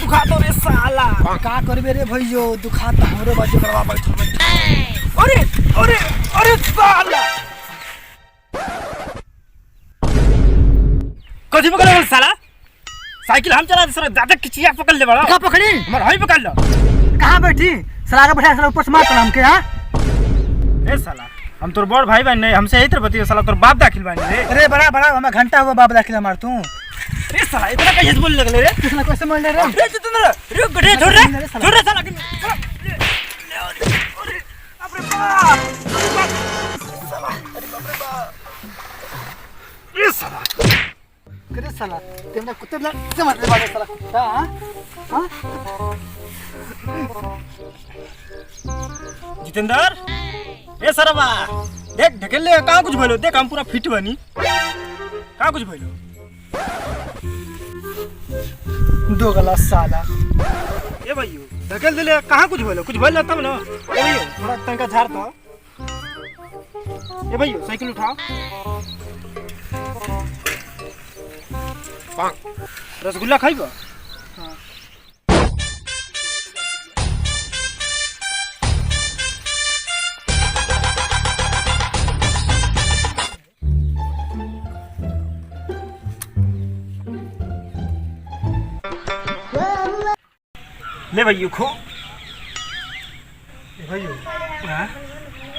दुखा तो रे साला। का करबे रे भैयो दुखाता हमरो बाजू करवा बैठ। अरे अरे अरे साला कथी पकड़ ले साला? साइकिल हम चला सर ज्यादा किचिया पकड़ ले बड़ा। का पकड़ी? हमर हई पकड़ लो। कहां बैठी? साला के बैठा साला ऊपर से मार हम के हां? ए साला हम तोर बड़ भाई बहन नहीं हमसे यही तरह बतियो साला तोर बाप दाखिल बन रे। अरे बड़ा बड़ा हमें घंटा हुआ बाप दाखिल मार तू। रे साला इतना कैसे बोल लगले रे? किसने कैसे मार ले रे? रे जितेंद्र रे गधे छोड़ रे साला के। अरे बाप रे बाप साला अरे बाप रे बाप। ये साला करे साला तेरा कुत्ते ना समझ ले वाले साला हां हां। जितेंद्र ए सरवा देख ढकेल ले कहां कुछ भइलो देख हम पूरा फिट बनी कहां कुछ भइलो। दो गला साला ए भइयो ढकेल दे कहां कुछ भइलो तब ना। ए भइयो थोड़ा तनका झाड़ तो। ए भइयो साइकिल उठाओ। रसगुल्ला खाइबो? हां ले भइयो खो। भैयो हां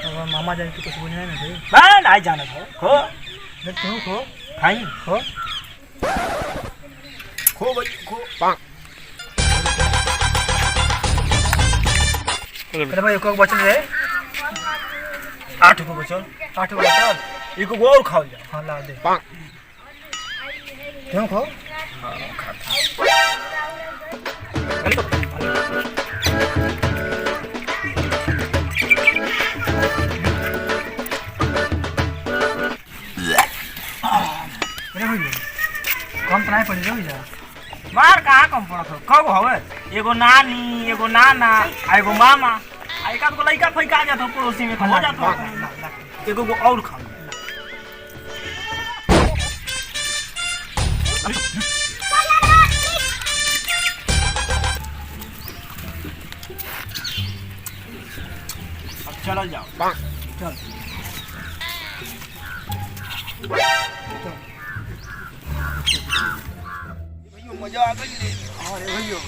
अब मामा जान के कुछ बोलना नहीं भाई। बा नहीं जाना था खो देख तू खो खाई खो खो भइयो खो पांग। अरे भाई को बचल रे 8 को बचल 8 को बचल एको और खाओ जा। हां ला दे पांग क्यों खो? हां खा कम तो नहीं पड़ी रही जा। मार कहाँ कम पड़त हो कब हवे एगो नानी एगो नाना आ एगो मामा आ एक आध गो लइका फइका जात हो पड़ोसी में हो जात हो एगो गो और खा। अब चल जाओ चल मजा आ गई रे। अरे भैयो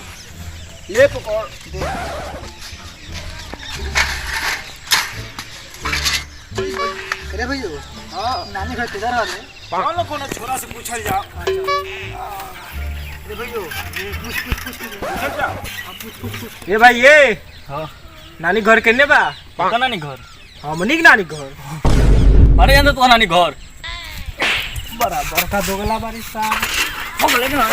ये पकड़ दे। अरे भैयो हां नानी घर किधर है रे? कौन छोरा से पूछल जाओ। अरे भैयो पूछल जाओ। ये भाई ये हां नानी घर केने बा? पता नानी घर हमनी के नानी घर। अरे अंदर तो नानी घर बड़ा बड़का दोगला बारी सा हम ले ना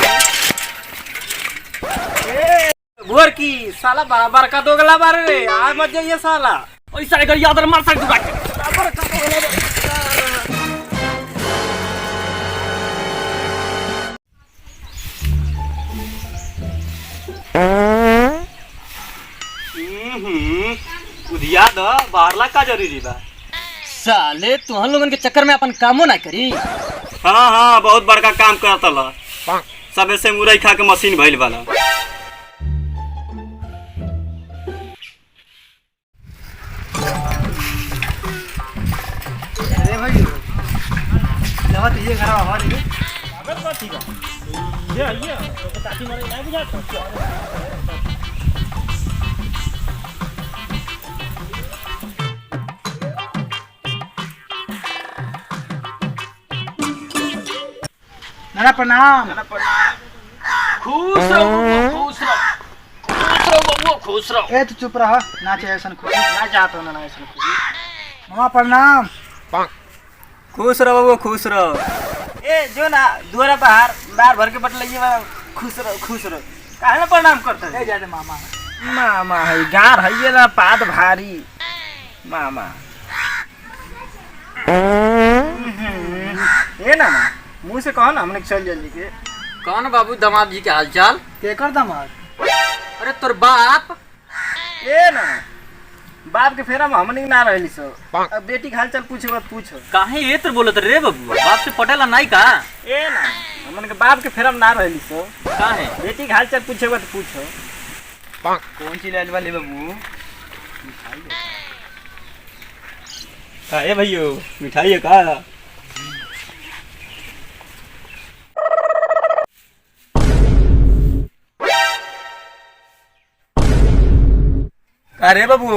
गोर की साला बड़ा बड़का दोगला बारे रे आ मत जाइए साला। ऐसा अगर याद मार सकते दुकान बड़का दोगला उधिया द बाहरला का जरूरी बा। साले तुहन लोगन के चक्कर में अपन कामो ना करी। हाँ हाँ बहुत बड़का काम करता ला सबे से मुरई खा के मशीन भइल वाला। अरे भैयो लगा तो ये घर हमारे अगर बात ठीक है ये आइए तो ताकि मरे नहीं बुझाता। नाना प्रणाम। खुश रहो खुश रहो बबुआ खुश रहो। ए तू चुप रह ना चाहे ऐसा खुशी ना चाहता ना ऐसा खुशी। मामा प्रणाम। खुश रहो बबुआ खुश रहो। ए जो ना दुआरा बाहर भर के बटलइए खुश रहो काहे ना प्रणाम करता है। ए जा दे मामा मामा है गार है ये ना पाद भारी मामा। ये ना मुंह से कहो ना हमने चल जल्दी के। कौन बाबू दामाद जी के हालचाल? केकर दामाद? अरे तोर बाप ए ना बाप के फेरा में हमनी ना रहली सो। अब बेटी के हालचाल पूछे बात पूछो। काहे ये तो बोलत रे बबुआ, बाप से पटेला नहीं का? ए ना हमन के बाप के फेरा में ना रहली सो। काहे? बेटी के हालचाल पूछे बात पूछो। कौन चीज लाइल वाली बबू? काहे भैयो मिठाई है का? अरे बाबू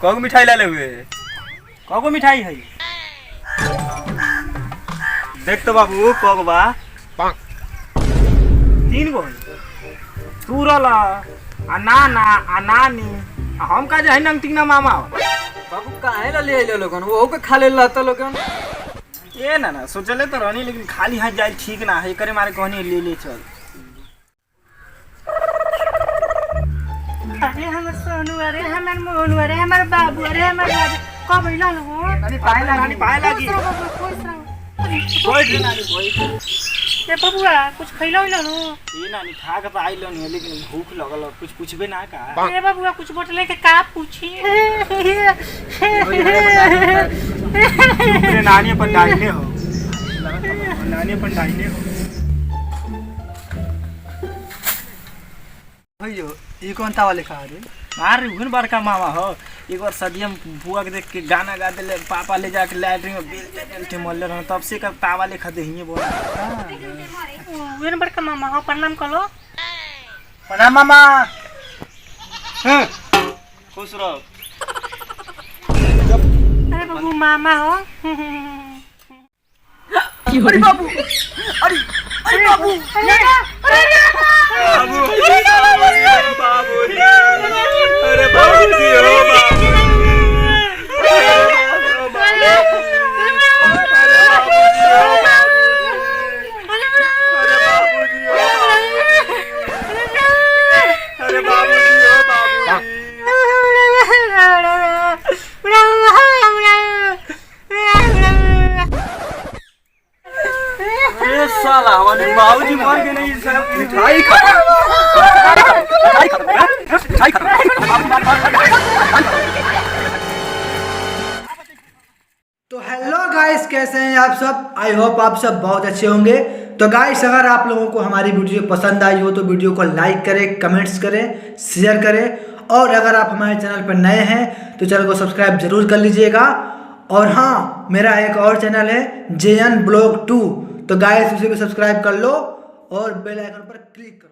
कौन मिठाई लाले हुए? कगो मिठाई है? देख तो बाबू कौन बा? 3 गो तू रला अनाना अनानी हम का जे है नंगटिंगना मामा। बाबू काहे ला ले आइलो लोगन? वो के खा ले लाता लोगन। ए ना सोचले तो रहनी लेकिन खाली हाथ जाए ठीक ना है, करे मारे कहनी ले चल। अरे हमर सोनू, अरे हमर मोनू, अरे हमर बाबू, अरे हमर राजा कब इला लो? नानी पाए लागी कोई नानी कोई। ए बबुआ कुछ खइलो इला लो? ये नानी खा के तो आइलो नहीं लेकिन भूख लगल कुछ पूछबे ना का? ए बबुआ कुछ बोतले के का पूछी? मेरे नानी अपन डाइने हो, नानी अपन डाइने हो। भैया ये कौन तावा लिखा है? मार उन बड़का मामा हो। एक बार सदियम बुआ के देख के गाना गा दिले, पापा ले जाके लैट्रिन में बेलते मल्ले रह, तब से का तावा लिखा दे हिए बोल। वेन बड़का मामा हो, प्रणाम करो। प्रणाम मामा। खुश रहो। अरे बबू मामा हो। अरे बाबू, अरे बाबू, अरे बाबूजी हो साला हमारे बाबूजी मर गए नहीं सब मिठाई खा तो हेलो गाइस, कैसे हैं आप सब? आई होप आप सब बहुत अच्छे होंगे। तो गाइस अगर आप लोगों को हमारी वीडियो पसंद आई हो तो वीडियो को लाइक करें, कमेंट्स करें, शेयर करें, और अगर आप हमारे चैनल पर नए हैं तो चैनल को सब्सक्राइब जरूर कर लीजिएगा। और हाँ, मेरा एक और चैनल है JN Blog 2, तो गाइस उसे भी सब्सक्राइब कर लो और बेल आइकन पर क्लिक करो।